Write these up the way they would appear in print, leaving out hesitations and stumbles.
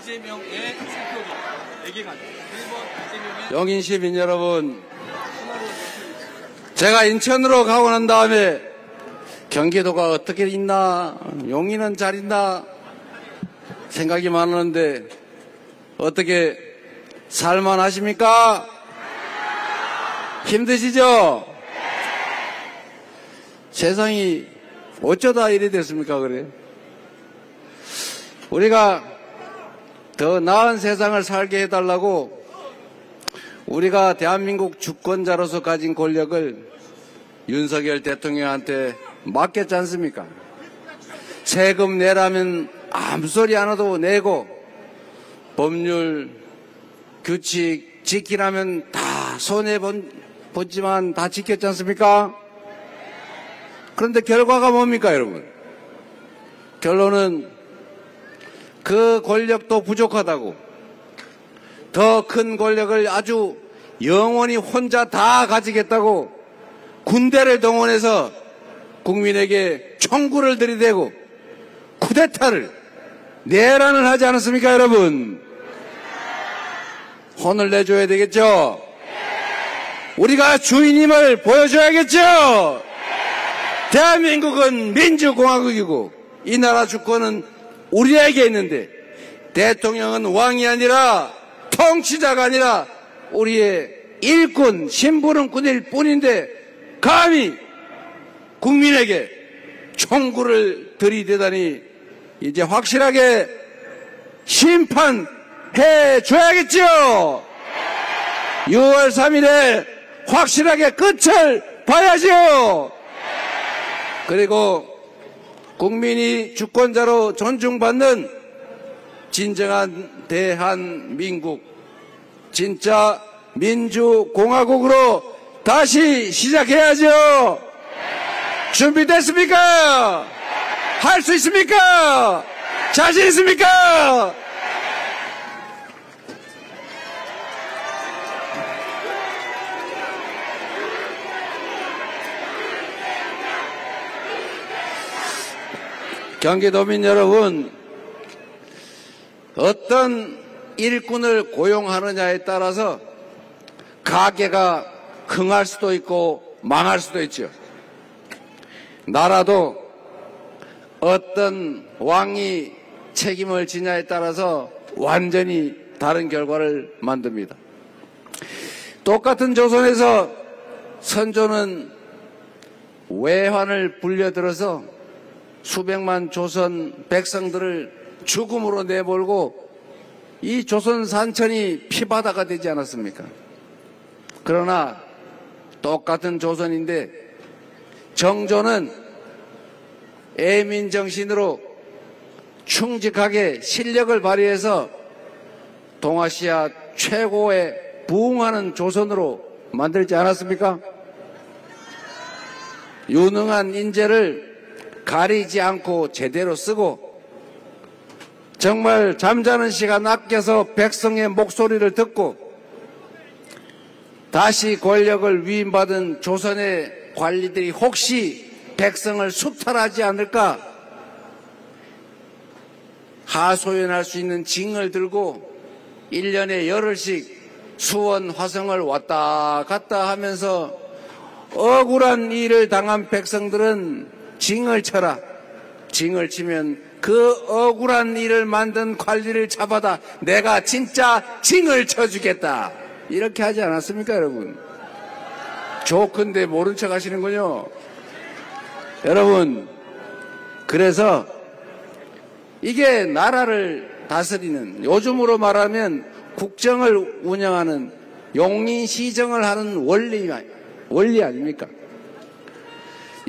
이재명의 사표도 4개가 1번 이재명의 용인 시민 여러분, 제가 인천으로 가고 난 다음에 경기도가 어떻게 있나, 용인은 잘 있나 생각이 많았는데 어떻게 살만하십니까? 힘드시죠? 세상이 어쩌다 이래 됐습니까? 그래? 우리가 더 나은 세상을 살게 해달라고 우리가 대한민국 주권자로서 가진 권력을 윤석열 대통령한테 맡겼지 않습니까? 세금 내라면 아무 소리 안 해도 내고, 법률 규칙 지키라면 다 손해보지만 다 지켰지 않습니까? 그런데 결과가 뭡니까, 여러분? 결론은 그 권력도 부족하다고, 더 큰 권력을 아주 영원히 혼자 다 가지겠다고 군대를 동원해서 국민에게 총구를 들이대고 쿠데타를 내란을 하지 않았습니까, 여러분? 혼을 내줘야 되겠죠? 우리가 주인임을 보여줘야겠죠? 대한민국은 민주공화국이고 이 나라 주권은 우리에게 있는데, 대통령은 왕이 아니라 통치자가 아니라 우리의 일꾼, 심부름꾼일 뿐인데 감히 국민에게 총구를 들이대다니 이제 확실하게 심판해 줘야겠죠? 6월 3일에 확실하게 끝을 봐야죠. 그리고 국민이 주권자로 존중받는 진정한 대한민국, 진짜 민주공화국으로 다시 시작해야죠. 준비됐습니까? 할 수 있습니까? 자신 있습니까? 경기도민 여러분, 어떤 일꾼을 고용하느냐에 따라서 가게가 흥할 수도 있고 망할 수도 있죠. 나라도 어떤 왕이 책임을 지냐에 따라서 완전히 다른 결과를 만듭니다. 똑같은 조선에서 선조는 외환을 불려들어서 수백만 조선 백성들을 죽음으로 내몰고 이 조선 산천이 피바다가 되지 않았습니까? 그러나 똑같은 조선인데 정조는 애민정신으로 충직하게 실력을 발휘해서 동아시아 최고의 부흥하는 조선으로 만들지 않았습니까? 유능한 인재를 가리지 않고 제대로 쓰고 정말 잠자는 시간 아껴서 백성의 목소리를 듣고 다시 권력을 위임받은 조선의 관리들이 혹시 백성을 수탈하지 않을까 하소연할 수 있는 징을 들고 1년에 열흘씩 수원 화성을 왔다 갔다 하면서 억울한 일을 당한 백성들은 징을 쳐라. 징을 치면 그 억울한 일을 만든 관리를 잡아다 내가 진짜 징을 쳐주겠다. 이렇게 하지 않았습니까, 여러분? 좋건데 모른 척 하시는군요. 여러분, 그래서 이게 나라를 다스리는, 요즘으로 말하면 국정을 운영하는, 용인시정을 하는 원리 아닙니까?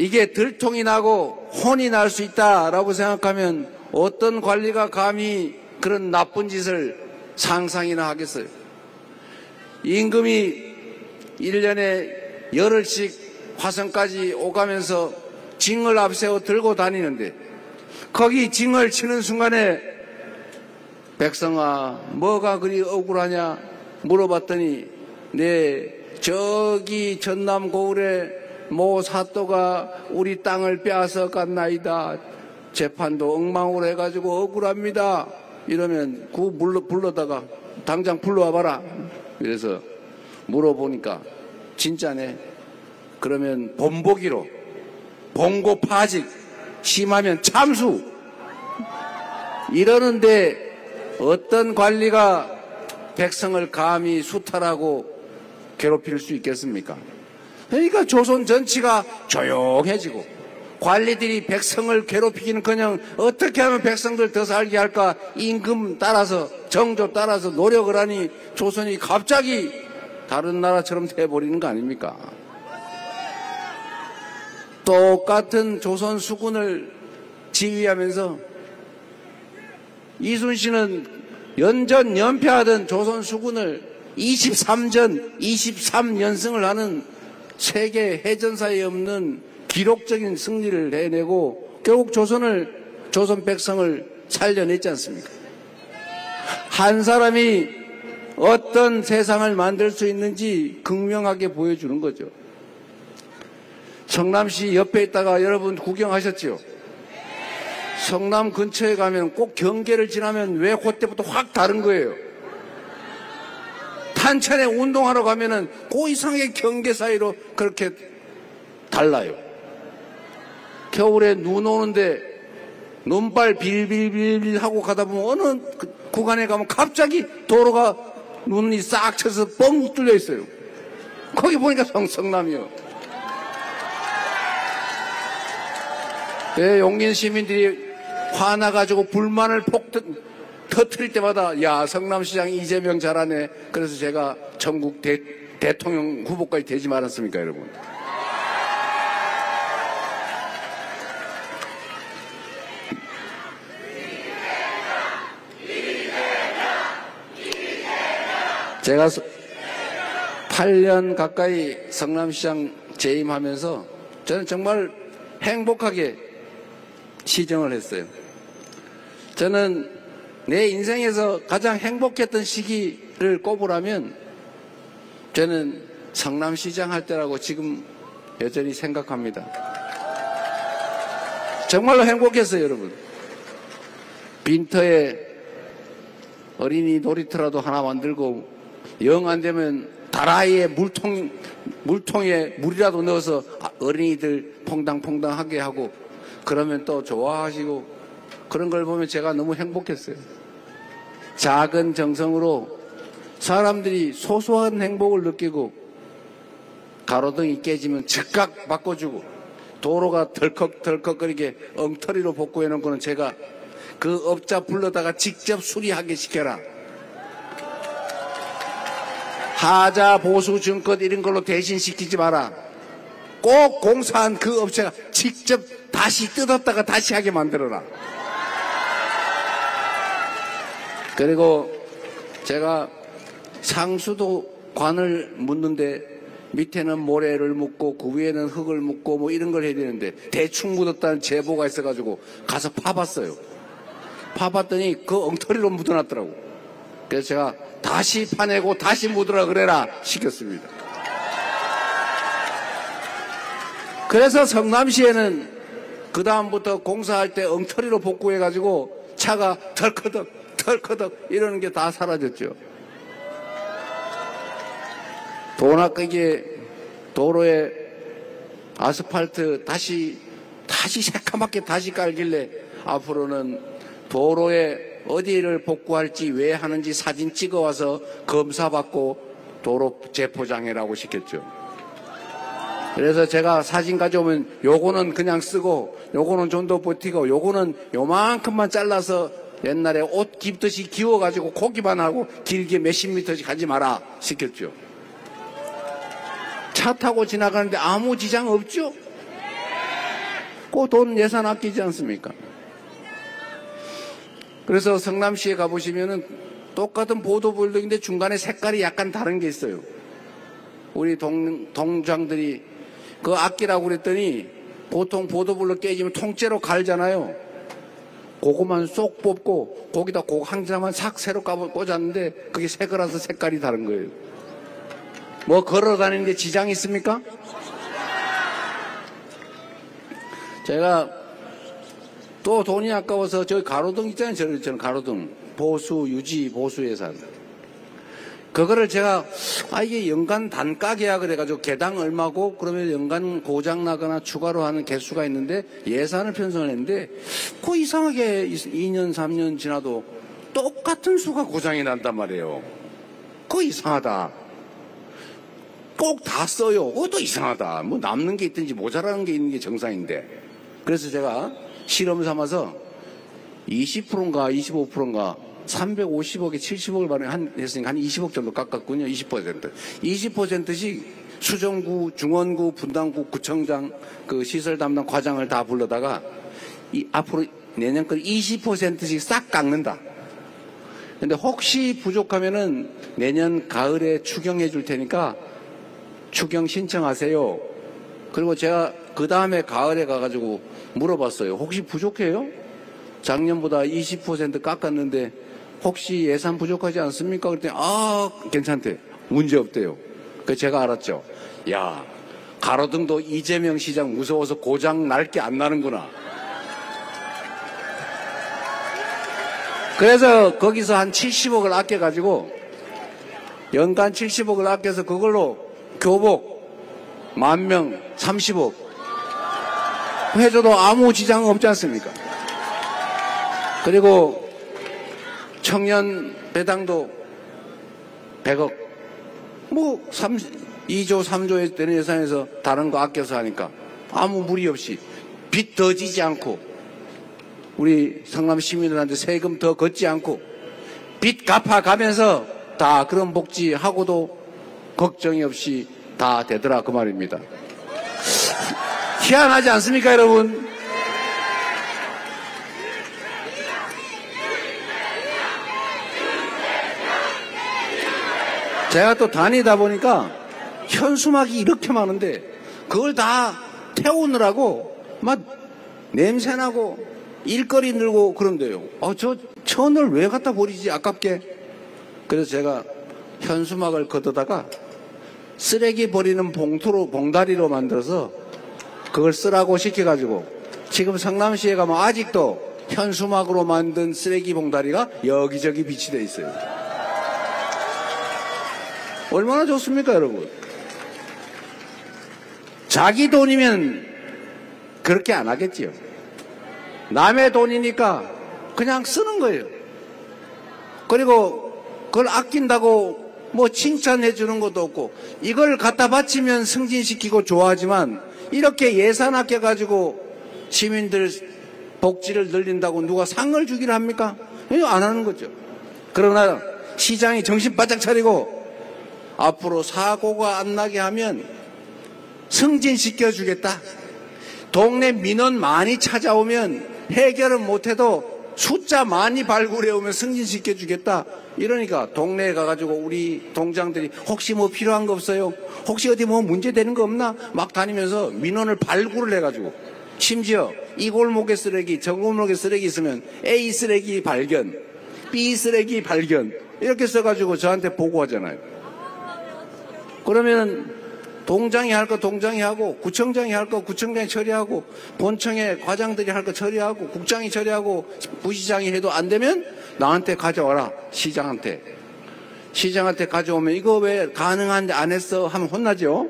이게 들통이 나고 혼이 날 수 있다라고 생각하면 어떤 관리가 감히 그런 나쁜 짓을 상상이나 하겠어요? 임금이 1년에 열흘씩 화성까지 오가면서 징을 앞세워 들고 다니는데 거기 징을 치는 순간에 백성아 뭐가 그리 억울하냐 물어봤더니 저기 전남 고을에 모 사또가 우리 땅을 빼앗아 갔나이다. 재판도 엉망으로 해가지고 억울합니다. 이러면 그 불러다가 당장 불러와봐라. 그래서 물어보니까 진짜네. 그러면 본보기로 봉고 파직, 심하면 참수. 이러는데 어떤 관리가 백성을 감히 수탈하고 괴롭힐 수 있겠습니까? 그러니까 조선 전체가 조용해지고 관리들이 백성을 괴롭히기는커녕 어떻게 하면 백성들 더 살게 할까 임금 따라서 정조 따라서 노력을 하니 조선이 갑자기 다른 나라처럼 돼버리는 거 아닙니까? 똑같은 조선 수군을 지휘하면서 이순신은 연전 연패하던 조선 수군을 23연승을 하는 세계 해전사에 없는 기록적인 승리를 해내고 결국 조선 백성을 살려냈지 않습니까? 한 사람이 어떤 세상을 만들 수 있는지 극명하게 보여주는 거죠. 성남시 옆에 있다가 여러분 구경하셨죠? 성남 근처에 가면 꼭 경계를 지나면 왜 그때부터 확 다른 거예요. 탄천에 운동하러 가면은 그 이상의 경계 사이로 그렇게 달라요. 겨울에 눈 오는데 눈발 빌빌빌 하고 가다 보면 어느 구간에 가면 갑자기 도로가 눈이 싹 쳐서 뻥 뚫려 있어요. 거기 보니까 성남이요. 용인 시민들이 화나가지고 불만을 터뜨릴 때마다 야 성남시장 이재명 잘하네. 그래서 제가 전국 대통령 후보까지 되지 말았습니까 여러분. 제가 8년 가까이 성남시장 재임하면서 저는 정말 행복하게 시정을 했어요. 저는 내 인생에서 가장 행복했던 시기를 꼽으라면 저는 성남시장 할 때라고 지금 여전히 생각합니다. 정말로 행복했어요 여러분. 빈터에 어린이 놀이터라도 하나 만들고 영 안 되면 다라이에 물통에 물이라도 넣어서 어린이들 퐁당퐁당하게 하고 그러면 또 좋아하시고 그런 걸 보면 제가 너무 행복했어요. 작은 정성으로 사람들이 소소한 행복을 느끼고 가로등이 깨지면 즉각 바꿔주고 도로가 덜컥덜컥거리게 엉터리로 복구해 놓은 거는 제가 그 업자 불러다가 직접 수리하게 시켜라. 하자 보수 증권 이런 걸로 대신 시키지 마라. 꼭 공사한 그 업체가 직접 다시 뜯었다가 다시 하게 만들어라. 그리고 제가 상수도관을 묻는데 밑에는 모래를 묻고 그 위에는 흙을 묻고 뭐 이런 걸 해야 되는데 대충 묻었다는 제보가 있어가지고 가서 파봤어요. 파봤더니 그 엉터리로 묻어놨더라고. 그래서 제가 다시 파내고 다시 묻으라 그래라 시켰습니다. 그래서 성남시에는 그 다음부터 공사할 때 엉터리로 복구해가지고 차가 덜커덕 이러는 게 다 사라졌죠. 돈 아끼게 도로에 아스팔트 다시 새카맣게 다시 깔길래 앞으로는 도로에 어디를 복구할지 왜 하는지 사진 찍어와서 검사받고 도로 재포장해라고 시켰죠. 그래서 제가 사진 가져오면 요거는 그냥 쓰고 요거는 좀 더 버티고 요거는 요만큼만 잘라서 옛날에 옷 입듯이 기워가지고 고기만 하고 길게 몇십 미터씩 가지 마라 시켰죠. 차 타고 지나가는데 아무 지장 없죠? 그 돈 예산 아끼지 않습니까? 그래서 성남시에 가보시면은 똑같은 보도블록인데 중간에 색깔이 약간 다른 게 있어요. 우리 동장들이 그거 아끼라고 그랬더니 보통 보도블록 깨지면 통째로 갈잖아요. 그거만 쏙 뽑고 거기다 그거 한 장만 싹 새로 꽂았는데 그게 새 거라서 색깔이 다른 거예요. 뭐 걸어 다니는데 지장이 있습니까? 제가 또 돈이 아까워서 저기 가로등 있잖아요. 저는 가로등. 보수, 유지, 보수 예산. 그거를 제가, 이게 연간 단가계약을 그래가지고 개당 얼마고, 그러면 연간 고장나거나 추가로 하는 개수가 있는데 예산을 편성을 했는데, 이상하게 2년, 3년 지나도 똑같은 수가 고장이 난단 말이에요. 이상하다. 꼭 다 써요. 또 이상하다. 뭐 남는 게 있든지 모자라는 게 있는 게 정상인데. 그래서 제가 실험 삼아서 20%인가 25%인가 350억에 70억을 했으니까 한 20억 정도 깎았군요. 20%. 20%씩 수정구, 중원구, 분당구, 구청장, 그 시설 담당 과장을 다 불러다가 앞으로 내년 걸 20%씩 싹 깎는다. 근데 혹시 부족하면은 내년 가을에 추경해 줄 테니까 추경 신청하세요. 그리고 제가 그 다음에 가을에 가가지고 물어봤어요. 혹시 부족해요? 작년보다 20% 깎았는데 혹시 예산 부족하지 않습니까? 그랬더니 괜찮대. 문제 없대요. 그래서 제가 알았죠. 야, 가로등도 이재명 시장 무서워서 고장 날 게 안 나는구나. 그래서 거기서 한 70억을 아껴가지고 연간 70억을 아껴서 그걸로 교복 10,000명 30억 해줘도 아무 지장 없지 않습니까? 그리고 청년 배당도 100억 2조 3조에 되는 예산에서 다른 거 아껴서 하니까 아무 무리 없이 빚 더 지지 않고 우리 성남 시민들한테 세금 더 걷지 않고 빚 갚아가면서 다 그런 복지하고도 걱정이 없이 다 되더라 그 말입니다. 희한하지 않습니까 여러분? 제가 또 다니다 보니까 현수막이 이렇게 많은데 그걸 다 태우느라고 막 냄새나고 일거리 늘고 그런데요. 저 천을 왜 갖다 버리지 아깝게. 그래서 제가 현수막을 걷어다가 쓰레기 버리는 봉다리로 만들어서 그걸 쓰라고 시켜가지고 지금 성남시에 가면 아직도 현수막으로 만든 쓰레기 봉다리가 여기저기 비치되어 있어요. 얼마나 좋습니까 여러분? 자기 돈이면 그렇게 안 하겠지요. 남의 돈이니까 그냥 쓰는 거예요. 그리고 그걸 아낀다고 뭐 칭찬해 주는 것도 없고 이걸 갖다 바치면 승진시키고 좋아하지만 이렇게 예산 아껴가지고 시민들 복지를 늘린다고 누가 상을 주기를 합니까? 이거 안 하는 거죠. 그러나 시장이 정신 바짝 차리고 앞으로 사고가 안 나게 하면 승진시켜 주겠다. 동네 민원 많이 찾아오면 해결은 못해도 숫자 많이 발굴해 오면 승진시켜 주겠다. 이러니까 동네에 가가지고 우리 동장들이 혹시 뭐 필요한 거 없어요? 혹시 어디 뭐 문제 되는 거 없나? 막 다니면서 민원을 발굴을 해가지고 심지어 이 골목에 쓰레기 저 골목에 쓰레기 있으면 A 쓰레기 발견 B 쓰레기 발견 이렇게 써가지고 저한테 보고하잖아요. 그러면 동장이 할 거 동장이 하고 구청장이 할 거 구청장이 처리하고 본청의 과장들이 할 거 처리하고 국장이 처리하고 부시장이 해도 안 되면 나한테 가져와라. 시장한테 가져오면 이거 왜 가능한데 안 했어 하면 혼나죠.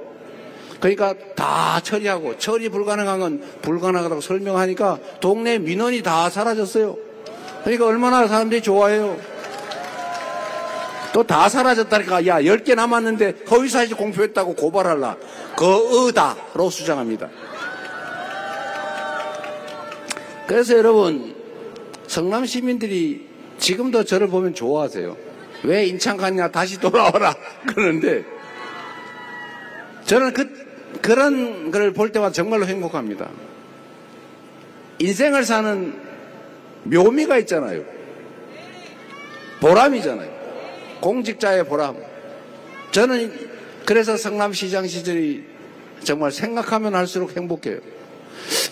그러니까 다 처리하고 처리 불가능한 건 불가능하다고 설명하니까 동네 민원이 다 사라졌어요. 그러니까 얼마나 사람들이 좋아해요. 또 다 사라졌다니까. 야 10개 남았는데 허위사실 공표했다고 고발할라. 거의다로 수정합니다. 그래서 여러분 성남 시민들이 지금도 저를 보면 좋아하세요. 왜 인천 갔냐 다시 돌아와라 그러는데 저는 그런 걸 볼 때마다 정말로 행복합니다. 인생을 사는 묘미가 있잖아요. 보람이잖아요. 공직자의 보람. 저는 그래서 성남시장 시절이 정말 생각하면 할수록 행복해요.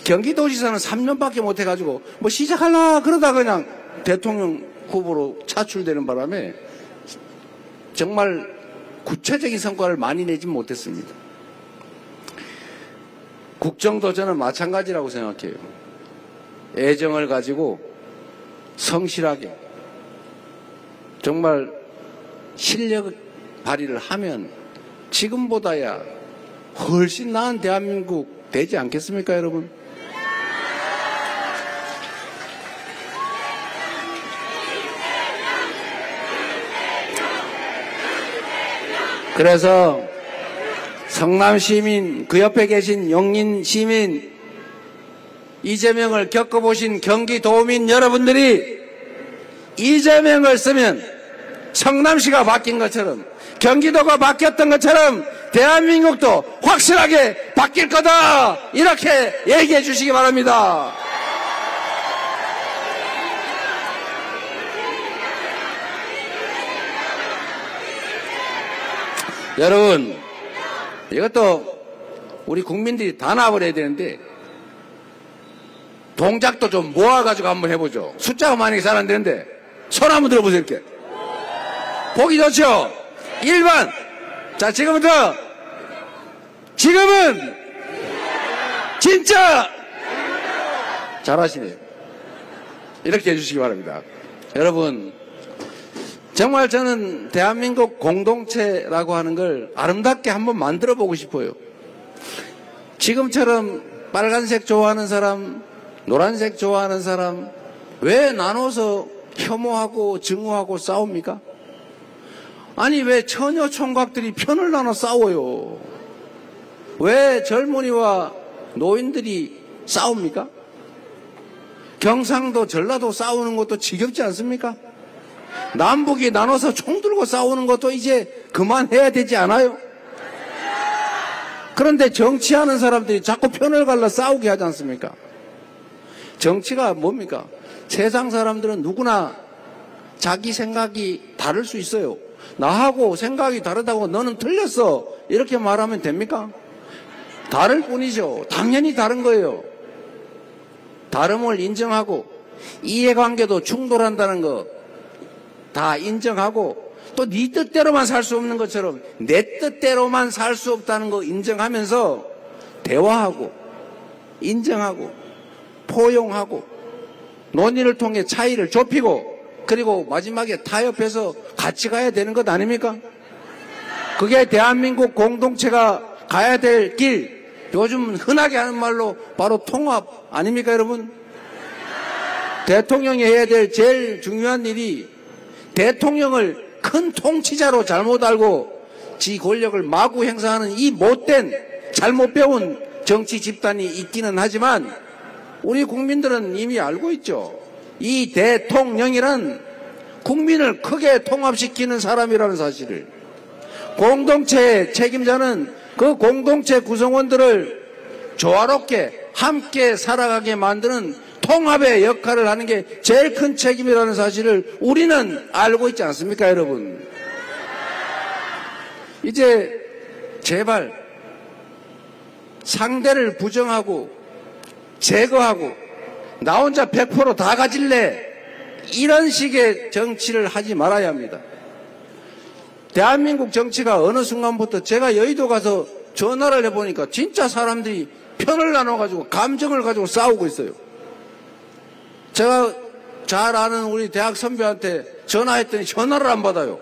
경기도지사는 3년밖에 못 해가지고 뭐 시작하려 그러다 그냥 대통령 후보로 차출되는 바람에 정말 구체적인 성과를 많이 내지 못했습니다. 국정도 저는 마찬가지라고 생각해요. 애정을 가지고 성실하게 정말 실력 발휘를 하면 지금보다야 훨씬 나은 대한민국 되지 않겠습니까, 여러분? 그래서 성남 시민, 그 옆에 계신 용인 시민, 이재명을 겪어보신 경기도민 여러분들이 이재명을 쓰면 성남시가 바뀐 것처럼, 경기도가 바뀌었던 것처럼 대한민국도 확실하게 바뀔 거다, 이렇게 얘기해 주시기 바랍니다. 여러분, 이것도 우리 국민들이 다 나와버려야 되는데 동작도 좀 모아가지고 한번 해보죠. 숫자가 많이 잘 안 되는데 손 한번 들어보세요. 이렇게 보기 좋죠? 1번. 자, 지금부터, 지금은 진짜 잘하시네요. 이렇게 해주시기 바랍니다. 여러분, 정말 저는 대한민국 공동체라고 하는 걸 아름답게 한번 만들어 보고 싶어요. 지금처럼 빨간색 좋아하는 사람, 노란색 좋아하는 사람, 왜 나눠서 혐오하고 증오하고 싸웁니까? 아니, 왜 처녀 총각들이 편을 나눠 싸워요? 왜 젊은이와 노인들이 싸웁니까? 경상도, 전라도 싸우는 것도 지겹지 않습니까? 남북이 나눠서 총 들고 싸우는 것도 이제 그만해야 되지 않아요? 그런데 정치하는 사람들이 자꾸 편을 갈라 싸우게 하지 않습니까? 정치가 뭡니까? 세상 사람들은 누구나 자기 생각이 다를 수 있어요. 나하고 생각이 다르다고 너는 틀렸어, 이렇게 말하면 됩니까? 다를 뿐이죠. 당연히 다른 거예요. 다름을 인정하고 이해관계도 충돌한다는 거 다 인정하고, 또 네 뜻대로만 살 수 없는 것처럼 내 뜻대로만 살 수 없다는 거 인정하면서 대화하고 인정하고 포용하고 논의를 통해 차이를 좁히고, 그리고 마지막에 타협해서 같이 가야 되는 것 아닙니까? 그게 대한민국 공동체가 가야 될 길, 요즘 흔하게 하는 말로 바로 통합 아닙니까, 여러분? 대통령이 해야 될 제일 중요한 일이 대통령을 큰 통치자로 잘못 알고 지 권력을 마구 행사하는 이 못된, 잘못 배운 정치 집단이 있기는 하지만 우리 국민들은 이미 알고 있죠. 이 대통령이란 국민을 크게 통합시키는 사람이라는 사실을. 공동체의 책임자는 그 공동체 구성원들을 조화롭게 함께 살아가게 만드는 통합의 역할을 하는 게 제일 큰 책임이라는 사실을 우리는 알고 있지 않습니까, 여러분? 이제 제발 상대를 부정하고 제거하고 나 혼자 100% 다 가질래, 이런 식의 정치를 하지 말아야 합니다. 대한민국 정치가 어느 순간부터, 제가 여의도 가서 전화를 해보니까 진짜 사람들이 편을 나눠가지고 감정을 가지고 싸우고 있어요. 제가 잘 아는 우리 대학 선배한테 전화했더니 전화를 안 받아요.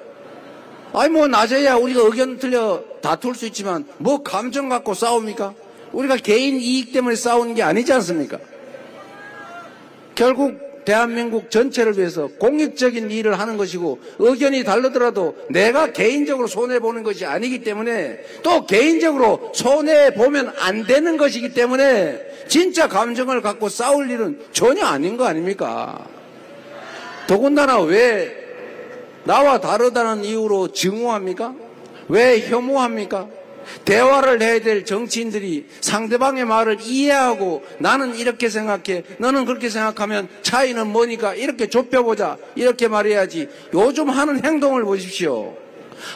아니 뭐 낮에야 우리가 의견 틀려 다툴 수 있지만 뭐 감정 갖고 싸웁니까? 우리가 개인 이익 때문에 싸우는 게 아니지 않습니까? 결국 대한민국 전체를 위해서 공익적인 일을 하는 것이고, 의견이 다르더라도 내가 개인적으로 손해보는 것이 아니기 때문에, 또 개인적으로 손해보면 안 되는 것이기 때문에 진짜 감정을 갖고 싸울 일은 전혀 아닌 거 아닙니까? 더군다나 왜 나와 다르다는 이유로 증오합니까? 왜 혐오합니까? 대화를 해야 될 정치인들이 상대방의 말을 이해하고, 나는 이렇게 생각해, 너는 그렇게 생각하면 차이는 뭐니까 이렇게 좁혀보자, 이렇게 말해야지. 요즘 하는 행동을 보십시오.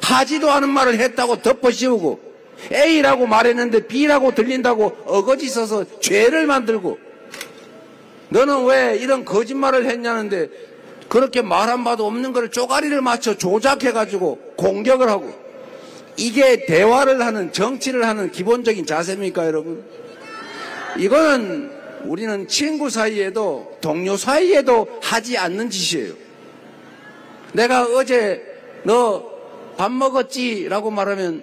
하지도 않은 말을 했다고 덮어씌우고, A라고 말했는데 B라고 들린다고 어거지 써서 죄를 만들고, 너는 왜 이런 거짓말을 했냐는데 그렇게 말 한 바도 없는 걸 쪼가리를 맞춰 조작해가지고 공격을 하고, 이게 대화를 하는, 정치를 하는 기본적인 자세입니까, 여러분? 이거는 우리는 친구 사이에도 동료 사이에도 하지 않는 짓이에요. 내가 어제 너 밥 먹었지? 라고 말하면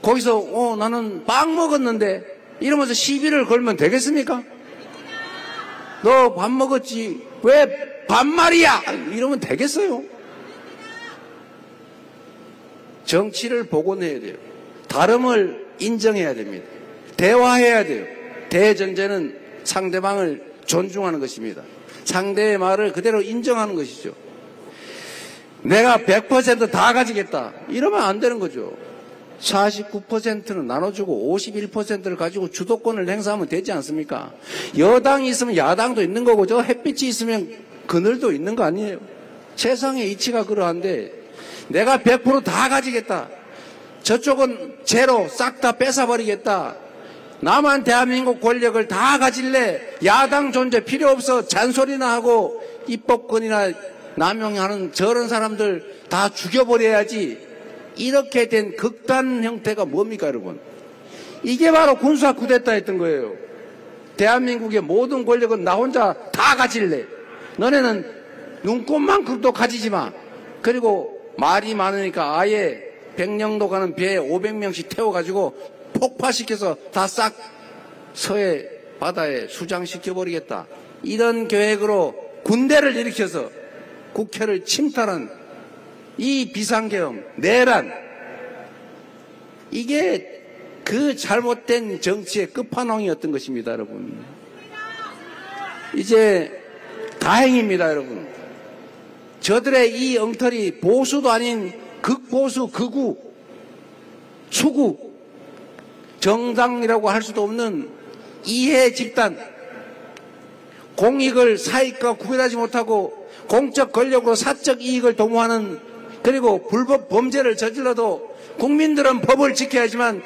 거기서 나는 빵 먹었는데 이러면서 시비를 걸면 되겠습니까? 너 밥 먹었지? 왜 반말이야? 이러면 되겠어요? 정치를 복원해야 돼요. 다름을 인정해야 됩니다. 대화해야 돼요. 대전제는 상대방을 존중하는 것입니다. 상대의 말을 그대로 인정하는 것이죠. 내가 100% 다 가지겠다. 이러면 안 되는 거죠. 49%는 나눠주고 51%를 가지고 주도권을 행사하면 되지 않습니까? 여당이 있으면 야당도 있는 거고 저 햇빛이 있으면 그늘도 있는 거 아니에요? 세상의 이치가 그러한데 내가 100% 다 가지겠다. 저쪽은 제로 싹 다 뺏어버리겠다. 나만 대한민국 권력을 다 가질래. 야당 존재 필요 없어. 잔소리나 하고 입법권이나 남용하는 저런 사람들 다 죽여버려야지. 이렇게 된 극단 형태가 뭡니까 여러분? 이게 바로 군사 쿠데타 했던 거예요. 대한민국의 모든 권력은 나 혼자 다 가질래. 너네는 눈꽃만큼도 가지지 마. 그리고 말이 많으니까 아예 백령도 가는 배에 500명씩 태워가지고 폭파시켜서 다 싹 서해 바다에 수장시켜버리겠다. 이런 계획으로 군대를 일으켜서 국회를 침탈한 이 비상계엄, 내란, 이게 그 잘못된 정치의 끝판왕이었던 것입니다, 여러분. 이제 다행입니다, 여러분. 저들의 이 엉터리, 보수도 아닌 극보수, 극우, 추구, 정당이라고 할 수도 없는 이해 집단, 공익을 사익과 구별하지 못하고 공적 권력으로 사적 이익을 도모하는, 그리고 불법 범죄를 저질러도 국민들은 법을 지켜야지만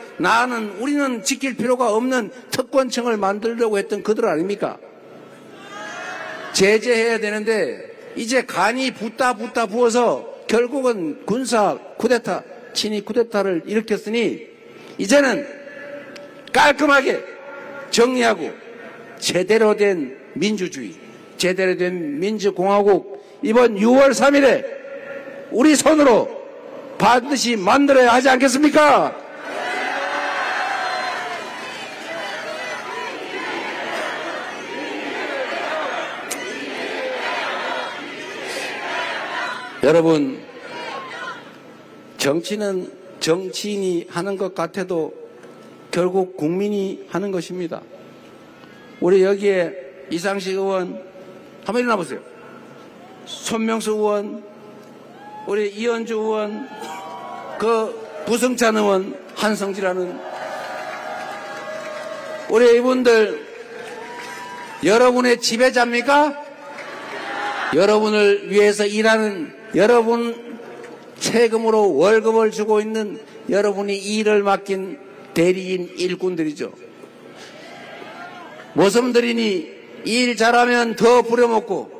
우리는 지킬 필요가 없는 특권층을 만들려고 했던 그들 아닙니까? 제재해야 되는데 이제 간이 붓다 부어서 결국은 군사 쿠데타, 친위 쿠데타를 일으켰으니 이제는 깔끔하게 정리하고 제대로 된 민주주의, 제대로 된 민주공화국 이번 6월 3일에 우리 손으로 반드시 만들어야 하지 않겠습니까? 여러분, 정치는 정치인이 하는 것 같아도 결국 국민이 하는 것입니다. 우리 여기에 이상식 의원 한번 일어나 보세요. 손명수 의원, 우리 이현주 의원, 부승찬 의원, 한성지라는 우리 이분들 여러분의 지배자입니까? 여러분을 위해서 일하는, 여러분 세금으로 월급을 주고 있는 여러분이 일을 맡긴 대리인 일꾼들이죠. 모섬들이니 일 잘하면 더 부려먹고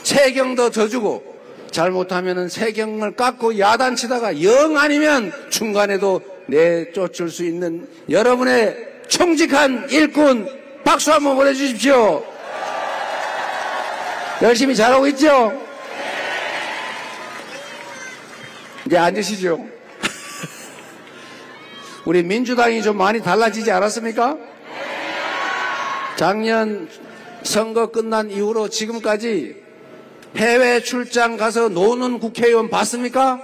세경도 더 주고 잘못하면 세경을 깎고 야단치다가 영 아니면 중간에도 내쫓을 수 있는 여러분의 청직한 일꾼 박수 한번 보내주십시오. 열심히 잘하고 있죠? 이제 앉으시죠. 우리 민주당이 좀 많이 달라지지 않았습니까? 작년 선거 끝난 이후로 지금까지 해외 출장 가서 노는 국회의원 봤습니까?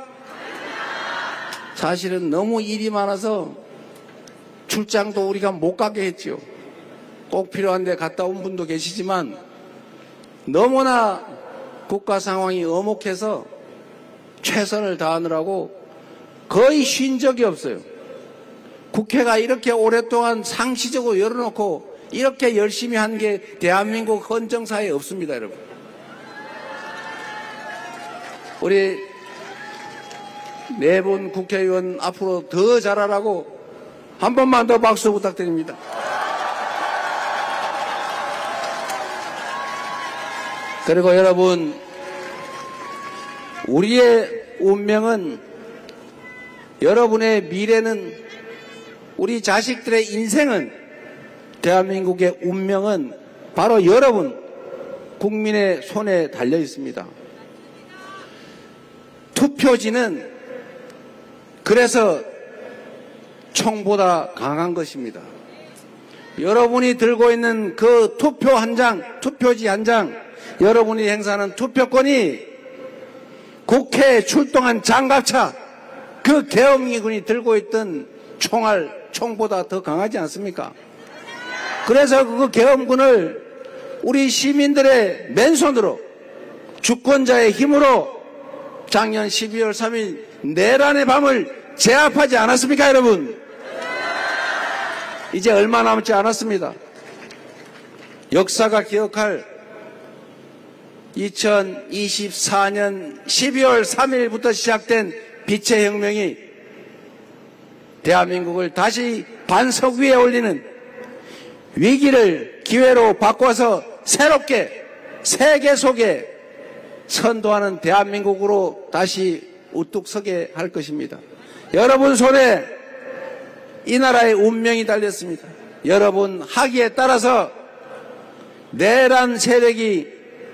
사실은 너무 일이 많아서 출장도 우리가 못 가게 했죠. 꼭 필요한데 갔다 온 분도 계시지만 너무나 국가 상황이 엄혹해서 최선을 다하느라고 거의 쉰 적이 없어요. 국회가 이렇게 오랫동안 상시적으로 열어놓고 이렇게 열심히 한 게 대한민국 헌정사에 없습니다, 여러분. 우리 네 분 국회의원 앞으로 더 잘하라고 한 번만 더 박수 부탁드립니다. 그리고 여러분, 우리의 운명은, 여러분의 미래는, 우리 자식들의 인생은, 대한민국의 운명은 바로 여러분 국민의 손에 달려 있습니다. 투표지는 그래서 총보다 강한 것입니다. 여러분이 들고 있는 그 투표 한 장, 투표지 한 장, 여러분이 행사하는 투표권이 국회에 출동한 장갑차, 그 계엄기군이 들고 있던 총알, 총보다 더 강하지 않습니까? 그래서 그 계엄군을 우리 시민들의 맨손으로 주권자의 힘으로 작년 12월 3일 내란의 밤을 제압하지 않았습니까, 여러분? 이제 얼마 남지 않았습니다. 역사가 기억할 2024년 12월 3일부터 시작된 빛의 혁명이 대한민국을 다시 반석 위에 올리는 위기를 기회로 바꿔서 새롭게 세계 속에 선도하는 대한민국으로 다시 우뚝 서게 할 것입니다. 여러분 손에 이 나라의 운명이 달렸습니다. 여러분 학의에 따라서 내란 세력이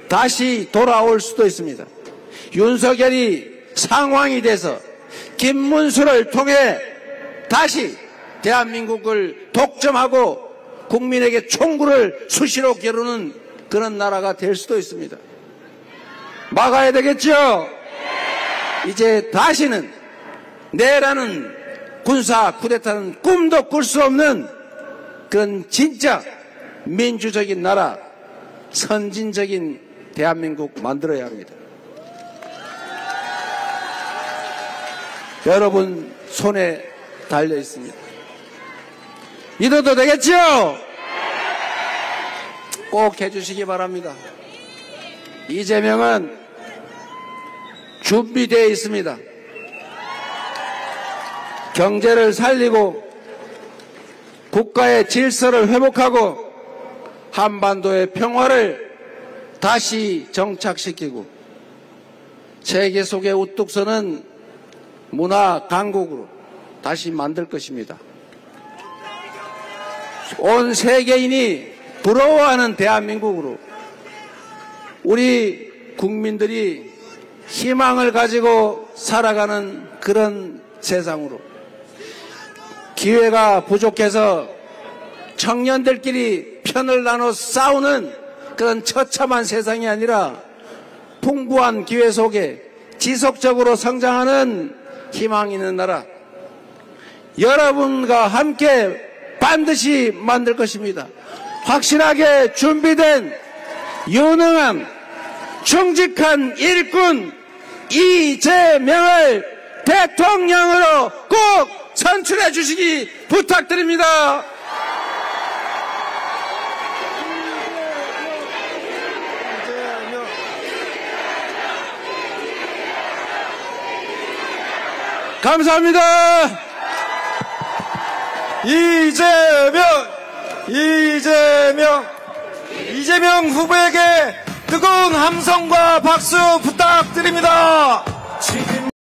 다시 돌아올 수도 있습니다. 윤석열이 상황이 돼서 김문수를 통해 다시 대한민국을 독점하고 국민에게 총구를 수시로 겨루는 그런 나라가 될 수도 있습니다. 막아야 되겠죠? 이제 다시는 내라는 군사 쿠데타는 꿈도 꿀 수 없는 그런 진짜 민주적인 나라, 선진적인 대한민국 만들어야 합니다. 여러분 손에 달려 있습니다. 믿어도 되겠죠? 꼭 해주시기 바랍니다. 이재명은 준비되어 있습니다. 경제를 살리고 국가의 질서를 회복하고 한반도의 평화를 다시 정착시키고 세계 속의 우뚝 서는 문화 강국으로 다시 만들 것입니다. 온 세계인이 부러워하는 대한민국으로 우리 국민들이 희망을 가지고 살아가는 그런 세상으로 기회가 부족해서 청년들끼리 편을 나눠 싸우는 그런 처참한 세상이 아니라 풍부한 기회 속에 지속적으로 성장하는 희망 있는 나라 여러분과 함께 반드시 만들 것입니다. 확실하게 준비된 유능한 충직한 일꾼 이재명을 대통령으로 꼭 선출해 주시기 부탁드립니다. 감사합니다. 이재명 후보에게 뜨거운 함성과 박수 부탁드립니다.